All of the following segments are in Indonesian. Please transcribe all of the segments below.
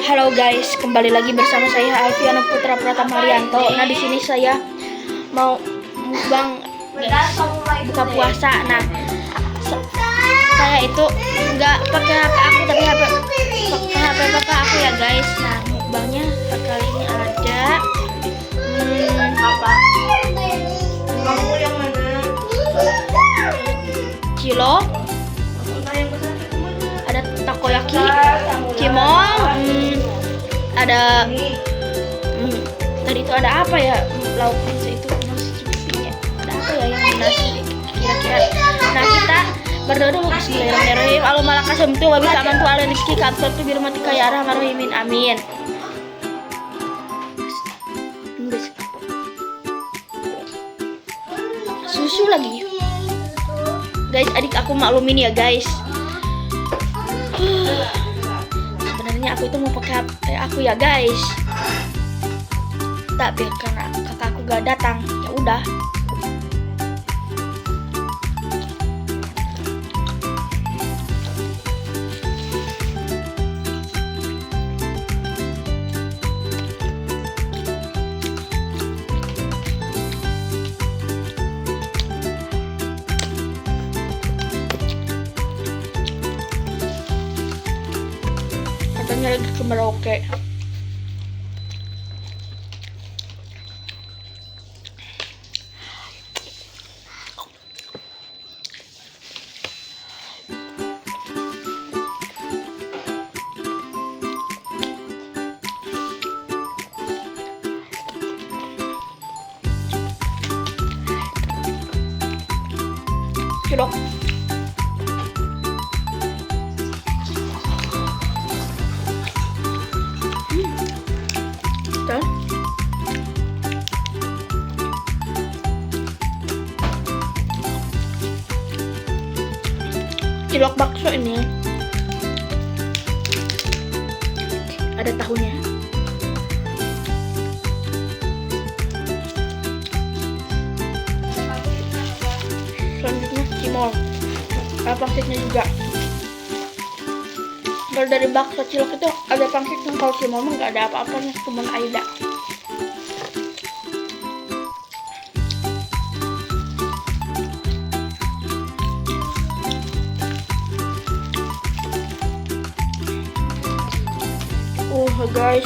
Halo guys, kembali lagi bersama saya Alfiana Putra Pratama Haryanto. Nah, di sini saya mau mukbang guys, buka puasa. Nah, saya itu nggak pakai HP aku tapi pakai HP bapak aku ya guys. Nah, mukbangnya kali ini ada apa? Kamu yang mana? Cilok, ada takoyaki, cimol, ada tadi itu ada apa ya, lauknya itu nasi cipiknya, ada apa ya yang nasi kira-kira. Nah, kita berdoa dulu. Bismillahirrahmanirrahim. Allahumma lakasam tu wabi kaman tu ala rizki kantor tu birmati kaya rahman amin. Susu lagi guys, adik aku maklumin ya guys. Sebenarnya aku itu mau pakai HP aku ya guys, tapi karena kakakku gak datang, ya udah. Katanya lagi ke Merauke. Cilok. Cilok bakso ini ada tahunya. Selanjutnya cimol, ada pangsitnya juga. Kalau dari bakso cilok itu ada pangsitnya, kalau cimol mah nggak ada apa-apanya, cuma aida. Guys,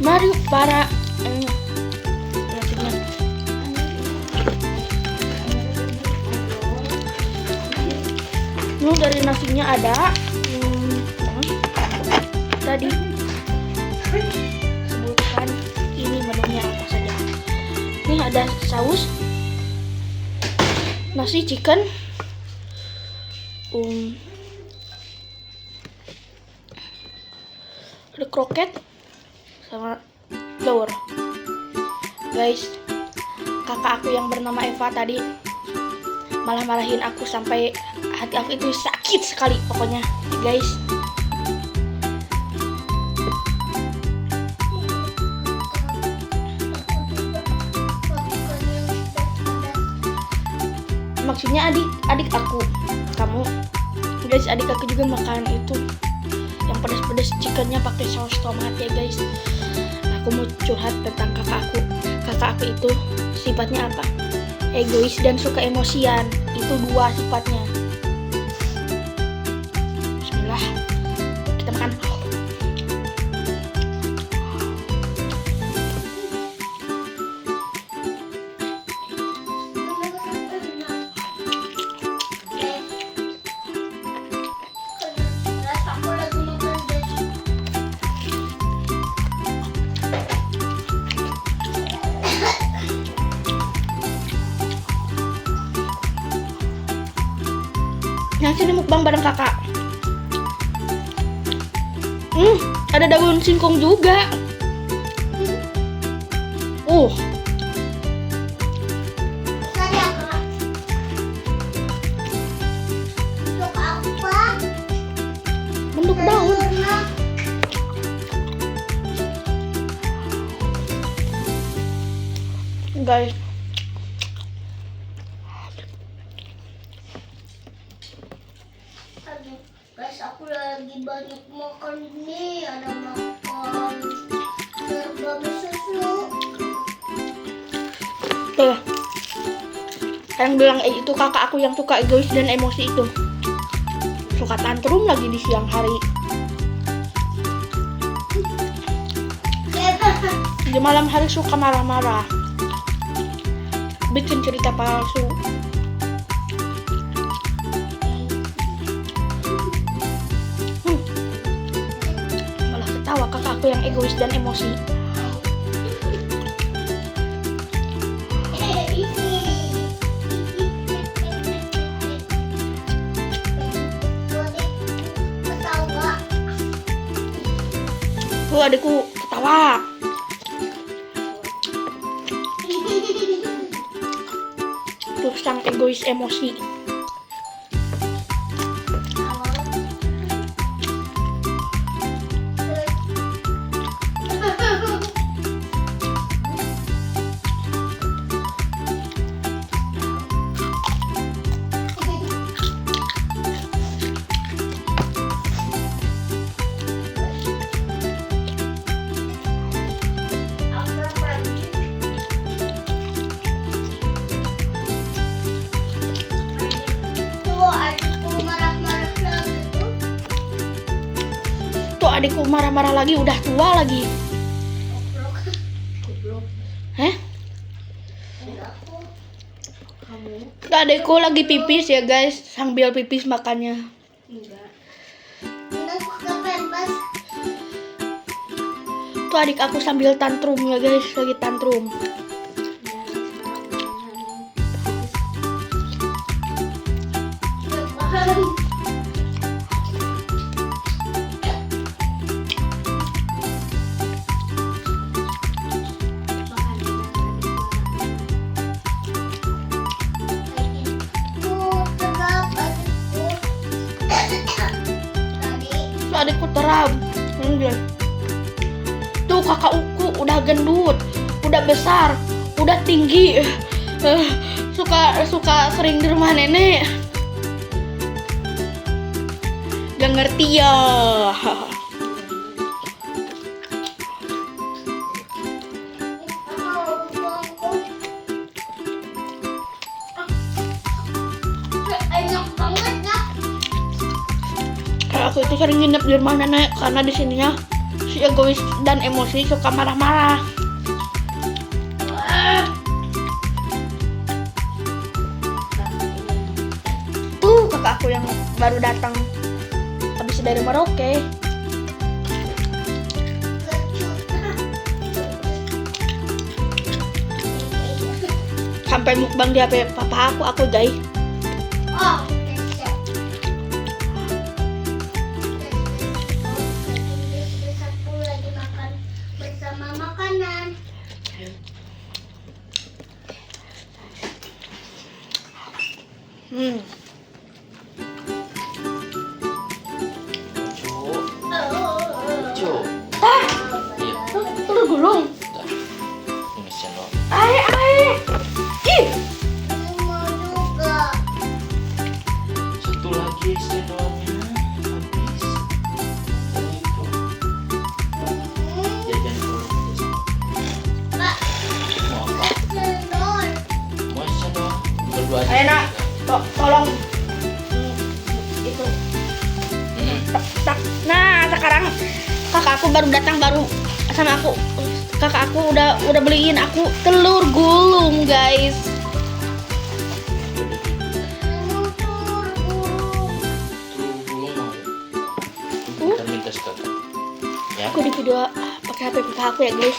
mari para dari nasinya ada tadi sebutkan ini menunya apa saja. Ini ada saus nasi chicken, ada kroket sama telur. Guys, kakak aku yang bernama Eva tadi malah marahin aku sampai hati aku itu sakit sekali pokoknya guys. Maksudnya adik aku, kamu guys, adik aku juga makan itu yang pedas-pedas chickennya pakai saus tomat ya guys. Aku mau curhat tentang kakak aku itu sifatnya apa? Egois dan suka emosian. Itu dua sifatnya. Bismillah, kita makan. Yang sini mukbang bareng kakak. Ada daun singkong juga. Bentuk daun. Guys, lagi banyak makan nih, ada makan serba susu. Tuh. Yang bilang itu kakak aku yang suka egois dan emosi itu. Suka tantrum lagi di siang hari. Di malam hari suka marah-marah. Bikin cerita palsu. Malah ketawa kakak aku yang egois dan emosi. Tuh adikku ketawa. Tuh sang egois emosi. Adikku marah-marah lagi, udah tua lagi. Heh? Adikku lagi pipis ya guys, sambil pipis makannya. Tuh adik aku sambil tantrum ya guys, lagi tantrum. Adikku teram. Tuh kakakku udah gendut, udah besar, udah tinggi. Suka sering di rumah nenek. Gak ngerti ya. Aku itu sering nginep di rumah nenek karena di sininya si egois dan emosi suka marah-marah. Tuh kakak aku yang baru datang habis dari Merauke. Sampai mukbang di HP papa aku guys. Telur gulung. Ih. Satu lagi cendolnya habis. Jajan dulu. Mau apa? Mau cendol? Berdua aja. Ayo nak, tolong itu. Nah sekarang kakak aku baru datang sama aku. Kakak aku udah beliin aku telur gulung guys. Kita minta kakak. Ya. Aku di video pakai HP papa aku ya guys.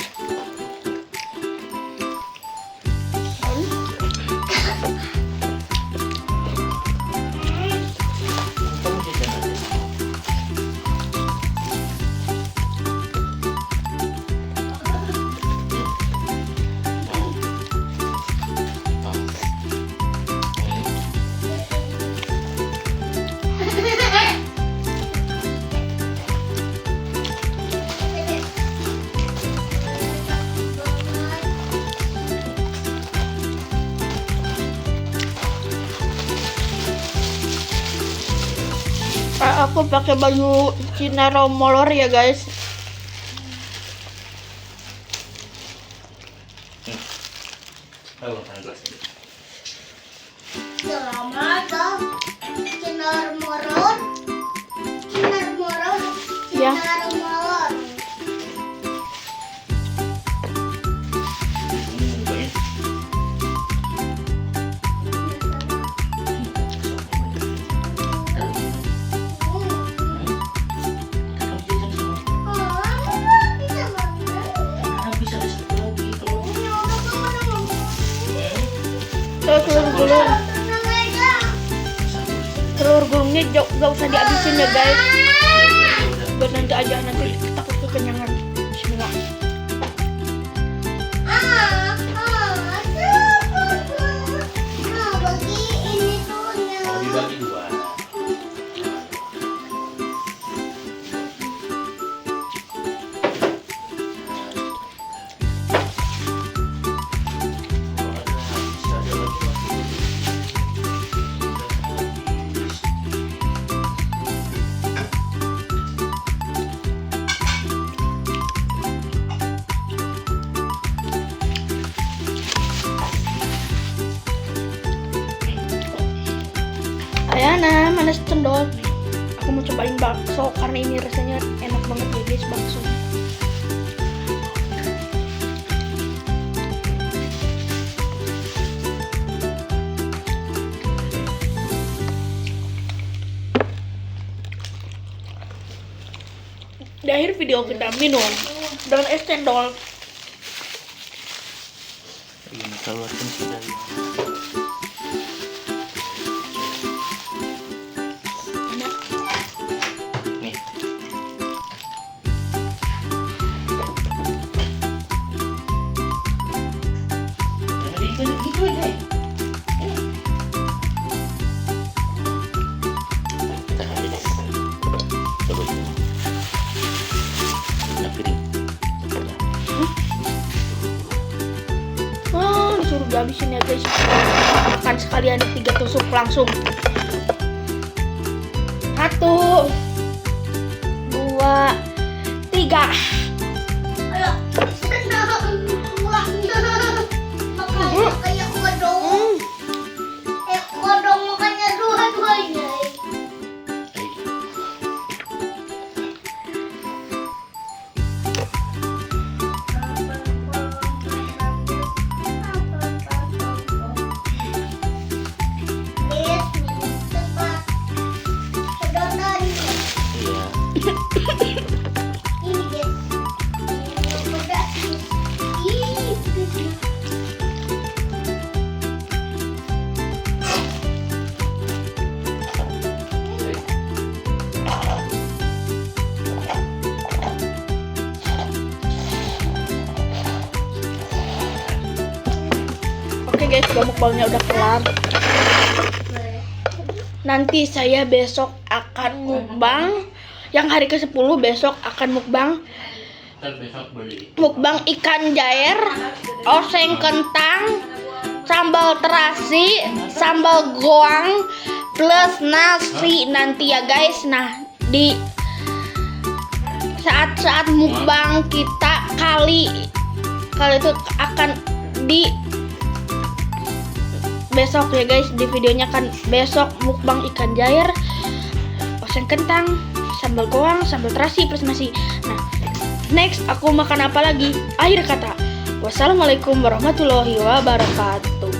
Kamu jajan aja. Aku pakai baju Cinaro molor ya guys. Oh, tangan gelas ini. Selamat dong. Sinar morot. Sinar morot. Ya. Sinar morot. Bukanya. Bisa satu lagi kalau Telur gulung. Telur gulungnya gak usah dihabisin ya guys. Buat nanti aja, nanti takut kekenyangan semua. Bagi ini tuhnya. mau dibagi dua. Ayana, mana cendol? Aku mau cobain bakso karena ini rasanya enak banget ya guys bakso. Di akhir video kita minum dengan es cendol. Ini keluarkan sudah. Nih. Jangan gitu aja. Tahan deh. Coba ini. Nah, piring. Disuruh dihabisin ya guys. Makan sekalian 3 tusuk langsung. 1, 2, 3. Ayo, senang. Makan kayak kodong. Kodong makannya dua-duanya. Oke guys, mukbangnya udah kelar. Nanti saya besok akan mukbang. Yang hari ke-10 besok akan mukbang. Ntar besok beli. Mukbang ikan jair, oseng kentang, sambal terasi, sambal goang, plus nasi nanti ya guys. Nah, di saat-saat mukbang kita kali itu akan di besok ya guys, di videonya kan besok mukbang ikan jair, oseng kentang, sambal goang, sambal terasi plus nasi. Nah, next aku makan apa lagi? Akhir kata, wassalamualaikum warahmatullahi wabarakatuh.